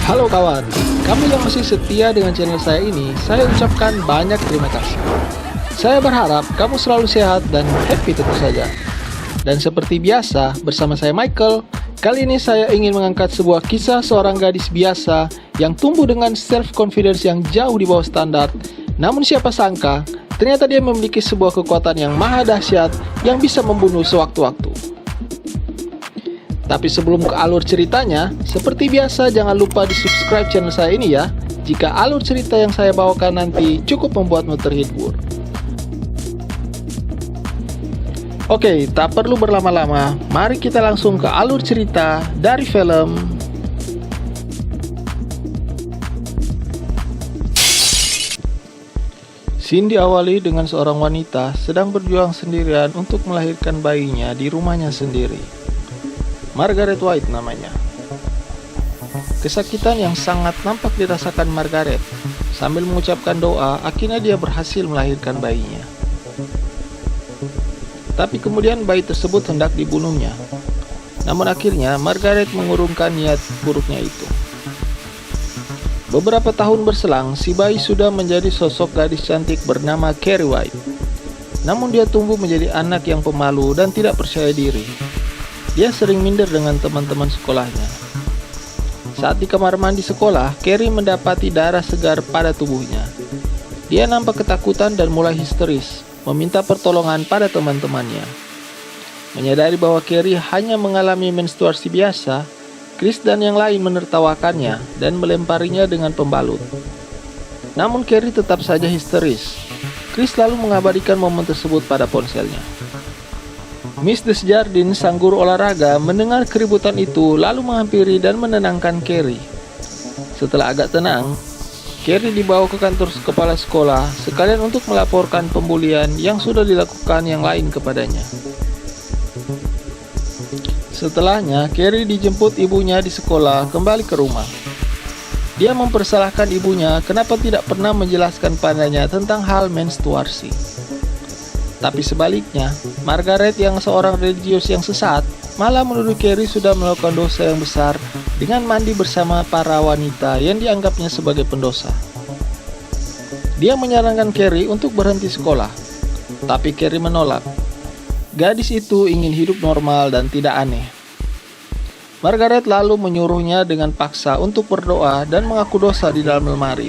Halo kawan, kamu yang masih setia dengan channel saya ini, saya ucapkan banyak terima kasih. Saya berharap kamu selalu sehat dan happy tentu saja. Dan seperti biasa, bersama saya Michael, kali ini saya ingin mengangkat sebuah kisah seorang gadis biasa yang tumbuh dengan self-confidence yang jauh di bawah standar. Namun siapa sangka, ternyata dia memiliki sebuah kekuatan yang maha dahsyat yang bisa membunuh sewaktu-waktu. Tapi sebelum ke alur ceritanya, seperti biasa jangan lupa di subscribe channel saya ini ya, jika alur cerita yang saya bawakan nanti cukup membuatmu terhibur. Oke, tak perlu berlama-lama, mari kita langsung ke alur cerita dari film Scene diawali dengan seorang wanita sedang berjuang sendirian untuk melahirkan bayinya di rumahnya sendiri. Margaret White namanya. Kesakitan yang sangat nampak dirasakan Margaret. Sambil mengucapkan doa, akhirnya dia berhasil melahirkan bayinya. Tapi kemudian bayi tersebut hendak dibunuhnya. Namun akhirnya Margaret mengurungkan niat buruknya itu. Beberapa tahun berselang, si bayi sudah menjadi sosok gadis cantik bernama Carrie White. Namun dia tumbuh menjadi anak yang pemalu dan tidak percaya diri. Dia sering minder dengan teman-teman sekolahnya. Saat di kamar mandi sekolah, Carrie mendapati darah segar pada tubuhnya. Dia nampak ketakutan dan mulai histeris, meminta pertolongan pada teman-temannya. Menyadari bahwa Carrie hanya mengalami menstruasi biasa, Chris dan yang lain menertawakannya dan melemparinya dengan pembalut. Namun Carrie tetap saja histeris. Chris lalu mengabadikan momen tersebut pada ponselnya. Miss Desjardins, sang guru olahraga, mendengar keributan itu lalu menghampiri dan menenangkan Carrie. Setelah agak tenang, Carrie dibawa ke kantor kepala sekolah sekalian untuk melaporkan pembulian yang sudah dilakukan yang lain kepadanya. Setelahnya, Carrie dijemput ibunya di sekolah kembali ke rumah. Dia mempersalahkan ibunya kenapa tidak pernah menjelaskan padanya tentang hal menstruasi. Tapi sebaliknya, Margaret yang seorang religius yang sesat malah menuduh Carrie sudah melakukan dosa yang besar dengan mandi bersama para wanita yang dianggapnya sebagai pendosa. Dia menyarankan Carrie untuk berhenti sekolah, tapi Carrie menolak. Gadis itu ingin hidup normal dan tidak aneh. Margaret lalu menyuruhnya dengan paksa untuk berdoa dan mengaku dosa di dalam lemari,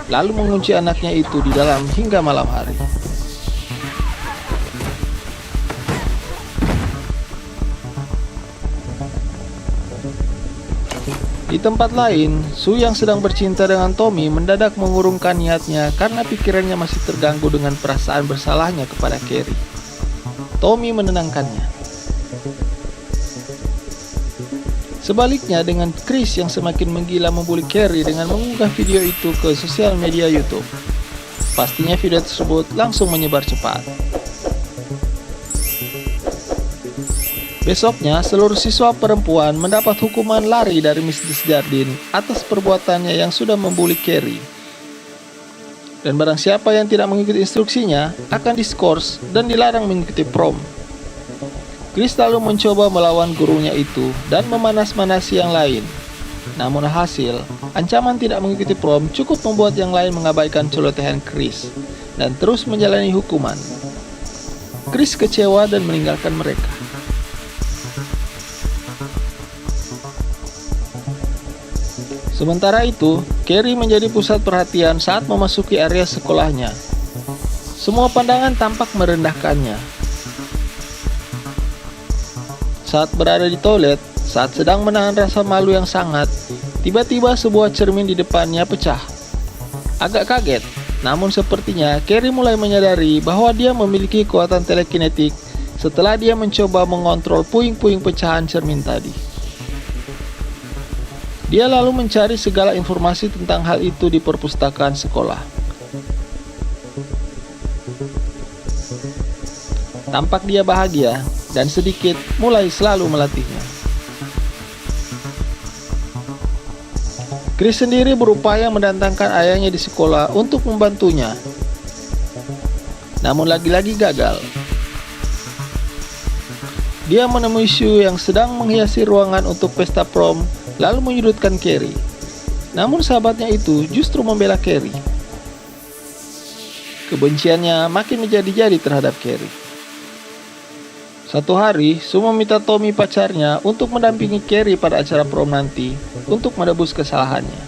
lalu mengunci anaknya itu di dalam hingga malam hari. Di tempat lain, Sue yang sedang bercinta dengan Tommy mendadak mengurungkan niatnya karena pikirannya masih terganggu dengan perasaan bersalahnya kepada Carrie. Tommy menenangkannya. Sebaliknya dengan Chris yang semakin menggila membuli Carrie dengan mengunggah video itu ke sosial media YouTube. Pastinya video tersebut langsung menyebar cepat. Besoknya, seluruh siswa perempuan mendapat hukuman lari dari Miss Desjardins atas perbuatannya yang sudah membuli Carrie. Dan barang siapa yang tidak mengikuti instruksinya akan diskors dan dilarang mengikuti prom. Chris lalu mencoba melawan gurunya itu dan memanas-manasi yang lain. Namun hasil, ancaman tidak mengikuti prom cukup membuat yang lain mengabaikan celotehan Chris dan terus menjalani hukuman. Chris kecewa dan meninggalkan mereka. Sementara itu, Carrie menjadi pusat perhatian saat memasuki area sekolahnya. Semua pandangan tampak merendahkannya. Saat berada di toilet, saat sedang menahan rasa malu yang sangat, tiba-tiba sebuah cermin di depannya pecah. Agak kaget, namun sepertinya Carrie mulai menyadari bahwa dia memiliki kekuatan telekinetik setelah dia mencoba mengontrol puing-puing pecahan cermin tadi. Dia lalu mencari segala informasi tentang hal itu di perpustakaan sekolah. Tampak dia bahagia dan sedikit mulai selalu melatihnya. Chris sendiri berupaya mendatangkan ayahnya di sekolah untuk membantunya. Namun lagi-lagi gagal. Dia menemui Sue yang sedang menghiasi ruangan untuk pesta prom, lalu menyudutkan Carrie. Namun sahabatnya itu justru membela Carrie. Kebenciannya makin menjadi-jadi terhadap Carrie. Suatu hari, Sue meminta Tommy pacarnya untuk mendampingi Carrie pada acara prom nanti untuk menebus kesalahannya.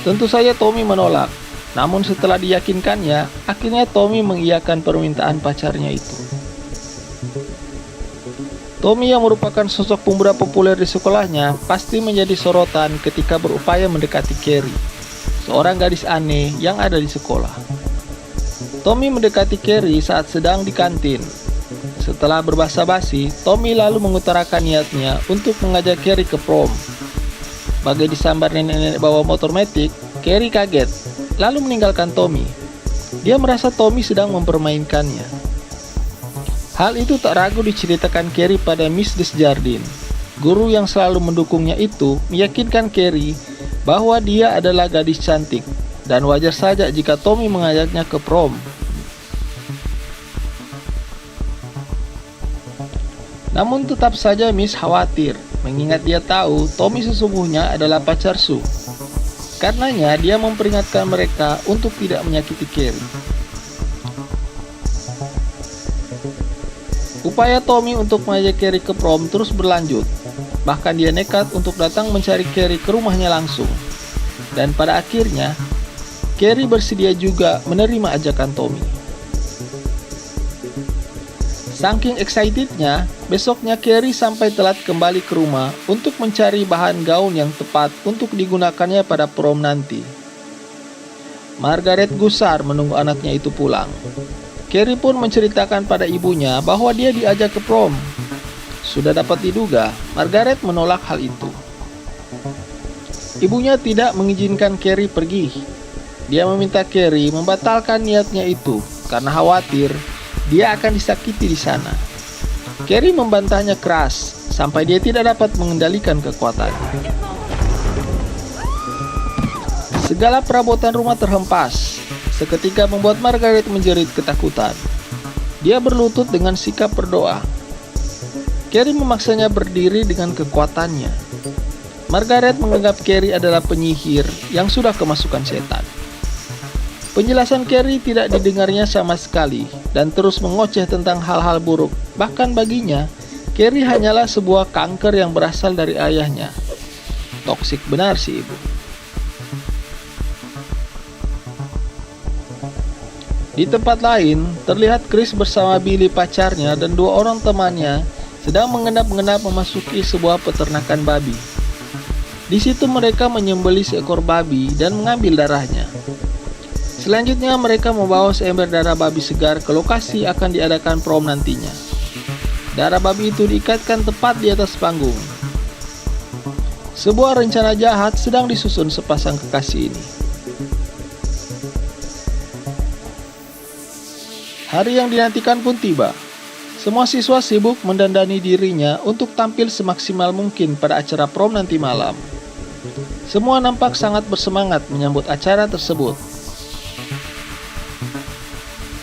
Tentu saja Tommy menolak, namun setelah diyakinkannya, akhirnya Tommy mengiyakan permintaan pacarnya itu. Tommy yang merupakan sosok pemuda populer di sekolahnya pasti menjadi sorotan ketika berupaya mendekati Carrie, seorang gadis aneh yang ada di sekolah. Tommy mendekati Carrie saat sedang di kantin. Setelah berbasa-basi, Tommy lalu mengutarakan niatnya untuk mengajak Carrie ke prom. Bagai disambar nenek-nenek bawa motor metik, Carrie kaget, lalu meninggalkan Tommy. Dia merasa Tommy sedang mempermainkannya. Hal itu tak ragu diceritakan Carrie pada Miss Desjardins. Guru yang selalu mendukungnya itu meyakinkan Carrie bahwa dia adalah gadis cantik dan wajar saja jika Tommy mengajaknya ke prom. Namun tetap saja Miss khawatir, mengingat dia tahu Tommy sesungguhnya adalah pacar Sue. Karenanya dia memperingatkan mereka untuk tidak menyakiti Carrie. Upaya Tommy untuk mengajak Carrie ke prom terus berlanjut. Bahkan dia nekat untuk datang mencari Carrie ke rumahnya langsung. Dan pada akhirnya, Carrie bersedia juga menerima ajakan Tommy. Saking excitednya, besoknya Carrie sampai telat kembali ke rumah untuk mencari bahan gaun yang tepat untuk digunakannya pada prom nanti. Margaret gusar menunggu anaknya itu pulang. Carrie pun menceritakan pada ibunya bahwa dia diajak ke prom. Sudah dapat diduga, Margaret menolak hal itu. Ibunya tidak mengizinkan Carrie pergi. Dia meminta Carrie membatalkan niatnya itu karena khawatir dia akan disakiti di sana. Carrie membantahnya keras sampai dia tidak dapat mengendalikan kekuatannya. Segala perabotan rumah terhempas. Seketika membuat Margaret menjerit ketakutan. Dia berlutut dengan sikap berdoa. Carrie memaksanya berdiri dengan kekuatannya. Margaret menganggap Carrie adalah penyihir yang sudah kemasukan setan. Penjelasan Carrie tidak didengarnya sama sekali dan terus mengoceh tentang hal-hal buruk. Bahkan baginya, Carrie hanyalah sebuah kanker yang berasal dari ayahnya. Toksik benar si ibu. Di tempat lain, terlihat Chris bersama Billy pacarnya dan dua orang temannya sedang mengendap-endap memasuki sebuah peternakan babi. Di situ mereka menyembelih seekor babi dan mengambil darahnya. Selanjutnya mereka membawa seember darah babi segar ke lokasi akan diadakan prom nantinya. Darah babi itu diikatkan tepat di atas panggung. Sebuah rencana jahat sedang disusun sepasang kekasih ini. Hari yang dinantikan pun tiba. Semua siswa sibuk mendandani dirinya untuk tampil semaksimal mungkin pada acara prom nanti malam. Semua nampak sangat bersemangat menyambut acara tersebut.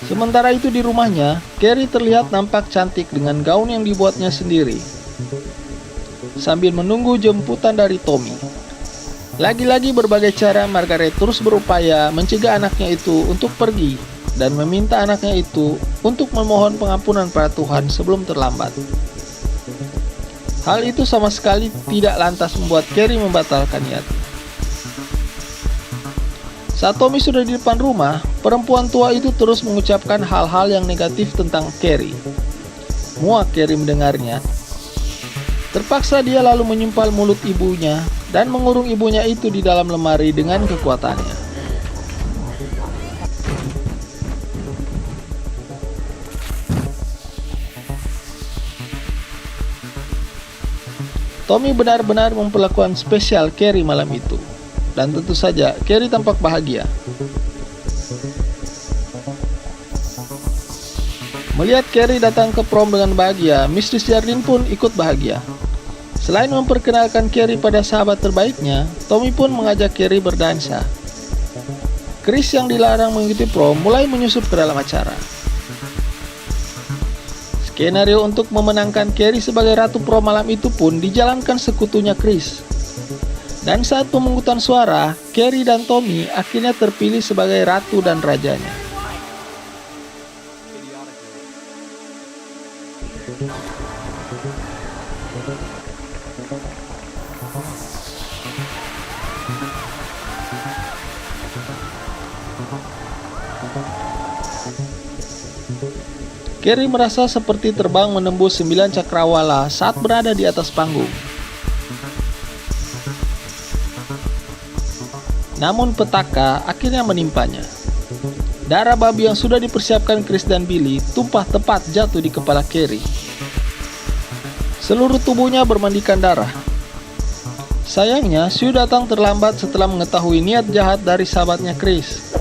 Sementara itu di rumahnya, Carrie terlihat nampak cantik dengan gaun yang dibuatnya sendiri. Sambil menunggu jemputan dari Tommy. Lagi-lagi berbagai cara Margaret terus berupaya mencegah anaknya itu untuk pergi dan meminta anaknya itu untuk memohon pengampunan pada Tuhan sebelum terlambat. Hal itu sama sekali tidak lantas membuat Carrie membatalkan niatnya. Saat Tommy sudah di depan rumah, perempuan tua itu terus mengucapkan hal-hal yang negatif tentang Carrie. Muak Carrie mendengarnya. Terpaksa dia lalu menyumpal mulut ibunya dan mengurung ibunya itu di dalam lemari dengan kekuatannya. Tommy benar-benar memperlakukan spesial Carrie malam itu. Dan tentu saja, Carrie tampak bahagia. Melihat Carrie datang ke prom dengan bahagia, Miss Desjardins pun ikut bahagia. Selain memperkenalkan Carrie pada sahabat terbaiknya, Tommy pun mengajak Carrie berdansa. Chris yang dilarang mengikuti prom mulai menyusup ke dalam acara. Skenario untuk memenangkan Carrie sebagai ratu prom malam itu pun dijalankan sekutunya Chris. Dan saat pemungutan suara, Carrie dan Tommy akhirnya terpilih sebagai ratu dan rajanya. Carrie merasa seperti terbang menembus 9 cakrawala saat berada di atas panggung. Namun petaka akhirnya menimpanya. Darah babi yang sudah dipersiapkan Chris dan Billy tumpah tepat jatuh di kepala Carrie. Seluruh tubuhnya bermandikan darah. Sayangnya, Sue datang terlambat setelah mengetahui niat jahat dari sahabatnya Chris.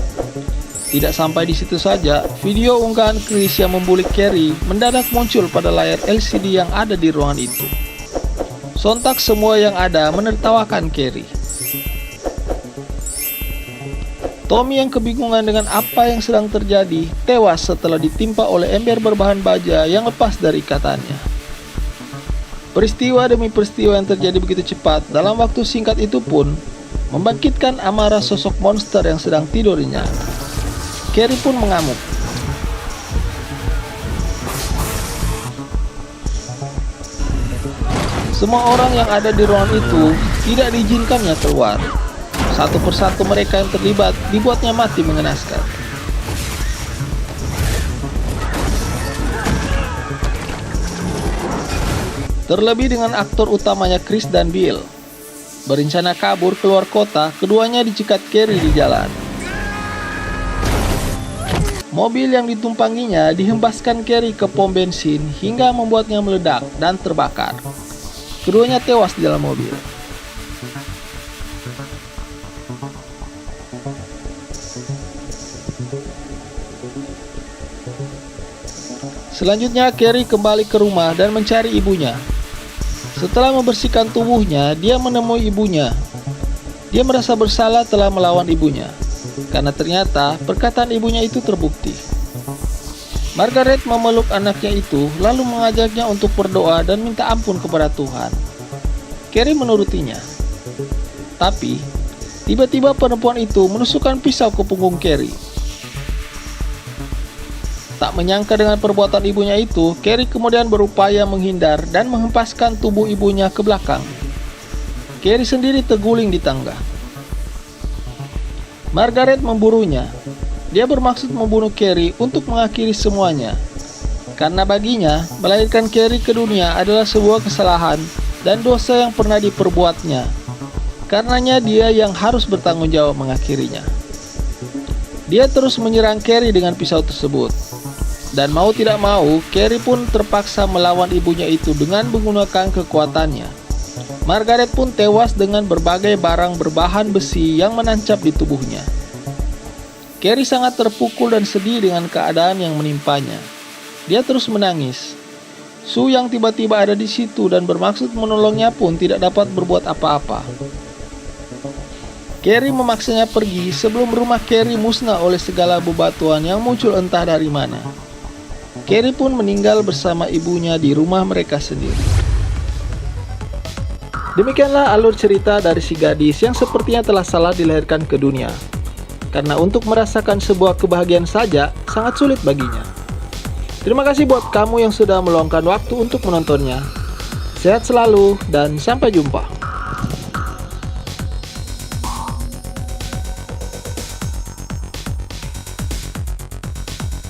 Tidak sampai di situ saja, video unggahan Chris yang membuli Carrie mendadak muncul pada layar LCD yang ada di ruangan itu. Sontak semua yang ada menertawakan Carrie. Tommy yang kebingungan dengan apa yang sedang terjadi, tewas setelah ditimpa oleh ember berbahan baja yang lepas dari ikatannya. Peristiwa demi peristiwa yang terjadi begitu cepat dalam waktu singkat itu pun membangkitkan amarah sosok monster yang sedang tidur nyenyak. Carrie pun mengamuk. Semua orang yang ada di ruangan itu tidak diizinkannya keluar. Satu persatu mereka yang terlibat dibuatnya mati mengenaskan. Terlebih dengan aktor utamanya Chris dan Bill. Berencana kabur keluar kota, keduanya dicegat Carrie di jalan. Mobil yang ditumpanginya dihempaskan Carrie ke pom bensin hingga membuatnya meledak dan terbakar. Keduanya tewas di dalam mobil. Selanjutnya Carrie kembali ke rumah dan mencari ibunya. Setelah membersihkan tubuhnya, dia menemui ibunya. Dia merasa bersalah telah melawan ibunya, karena ternyata perkataan ibunya itu terbukti. Margaret memeluk anaknya itu, lalu mengajaknya untuk berdoa dan minta ampun kepada Tuhan. Carrie menurutinya. Tapi, tiba-tiba perempuan itu menusukkan pisau ke punggung Carrie. Tak menyangka dengan perbuatan ibunya itu, Carrie kemudian berupaya menghindar dan menghempaskan tubuh ibunya ke belakang. Carrie sendiri terguling di tangga. Margaret memburunya. Dia bermaksud membunuh Carrie untuk mengakhiri semuanya. Karena baginya, melahirkan Carrie ke dunia adalah sebuah kesalahan dan dosa yang pernah diperbuatnya. Karenanya dia yang harus bertanggung jawab mengakhirinya. Dia terus menyerang Carrie dengan pisau tersebut. Dan mau tidak mau, Carrie pun terpaksa melawan ibunya itu dengan menggunakan kekuatannya. Margaret pun tewas dengan berbagai barang berbahan besi yang menancap di tubuhnya. Carrie sangat terpukul dan sedih dengan keadaan yang menimpanya. Dia terus menangis. Sue yang tiba-tiba ada di situ dan bermaksud menolongnya pun tidak dapat berbuat apa-apa. Carrie memaksanya pergi sebelum rumah Carrie musnah oleh segala bebatuan yang muncul entah dari mana. Carrie pun meninggal bersama ibunya di rumah mereka sendiri. Demikianlah alur cerita dari si gadis yang sepertinya telah salah dilahirkan ke dunia. Karena untuk merasakan sebuah kebahagiaan saja sangat sulit baginya. Terima kasih buat kamu yang sudah meluangkan waktu untuk menontonnya. Sehat selalu dan sampai jumpa.